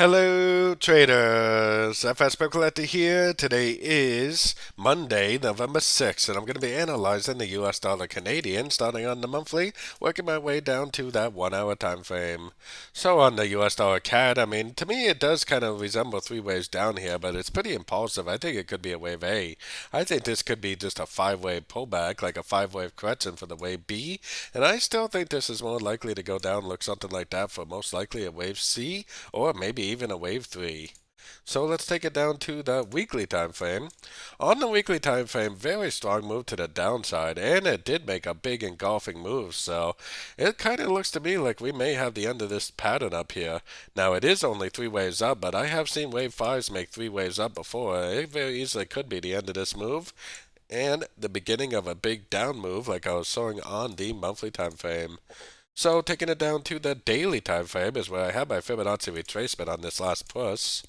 Hello, traders. FX Pip Collector here. Today is Monday, November 6th, and I'm going to be analyzing the US dollar Canadian starting on the monthly, working my way down to that 1 hour time frame. So on the US dollar CAD, I mean, to me it does kind of resemble three waves down here, but it's pretty impulsive. I think it could be a wave A. I think this could be just a five-wave pullback, like a five-wave correction for the wave B, and I still think this is more likely to go down, look something like that for most likely a wave C, or maybe even a wave 3. So let's take it down to the weekly time frame. On the weekly time frame, very strong move to the downside, and it did make a big engulfing move. So it kind of looks to me like we may have the end of this pattern up here. Now it is only three waves up, but I have seen wave 5s make three waves up before. It very easily could be the end of this move and the beginning of a big down move like I was showing on the monthly time frame. So taking it down to the daily time frame is where I have my Fibonacci retracement on this last push.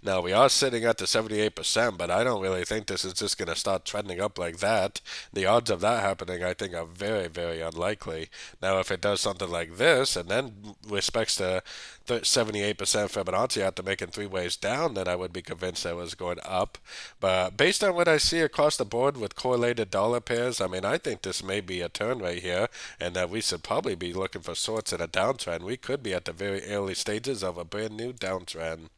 Now we are sitting at the 78%, but I don't really think this is just going to start trending up like that. The odds of that happening, I think, are very, very unlikely. Now, if it does something like this and then respects the 78% Fibonacci after making three waves down, then I would be convinced that it was going up. But based on what I see across the board with correlated dollar pairs, I mean, I think this may be a turn right here, and that we should probably be looking for sorts in a downtrend. We could be at the very early stages of a brand new downtrend.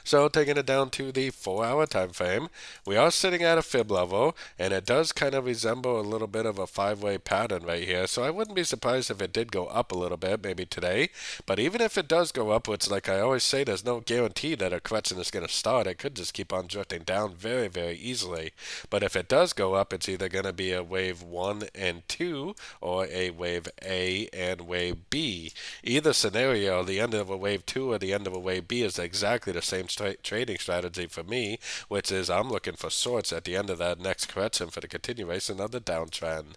So taking it down to the 4 hour time frame, we are sitting at a fib level, and it does kind of resemble a little bit of a five-way pattern right here. So I wouldn't be surprised if it did go up a little bit, maybe today. But even if it does go upwards, like I always say, there's no guarantee that a correction is going to start. It could just keep on drifting down very, very easily. But if it does go up, it's either going to be a wave 1 and 2 or a wave A and wave B. Either scenario, the end of a wave 2 or the end of a wave B is exactly the same trading strategy for me, which is I'm looking for sorts at the end of that next correction for the continuation of the downtrend.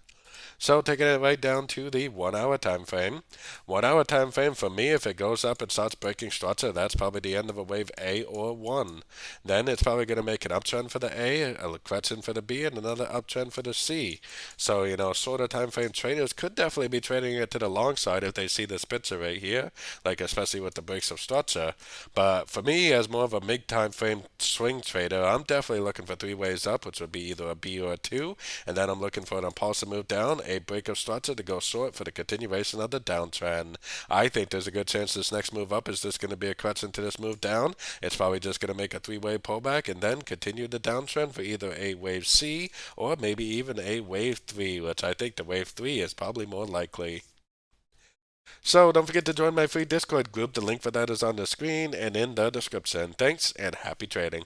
So taking it right down to the 1 hour time frame. 1 hour time frame for me, if it goes up and starts breaking structure, that's probably the end of a wave A or 1. Then it's probably going to make an uptrend for the A, a correction for the B, and another uptrend for the C. So, shorter time frame traders could definitely be trading it to the long side if they see this picture right here, like especially with the breaks of structure. But for me, as more of a mid time frame swing trader, I'm definitely looking for three ways up, which would be either a B or a 2, and then I'm looking for an impulsive move down, a break of structure to go short for the continuation of the downtrend. I think there's a good chance this next move up is just going to be a correction to this move down. It's probably just going to make a three-way pullback and then continue the downtrend for either a wave C or maybe even a wave 3, which I think the wave 3 is probably more likely. So don't forget to join my free Discord group. The link for that is on the screen and in the description. Thanks and happy trading.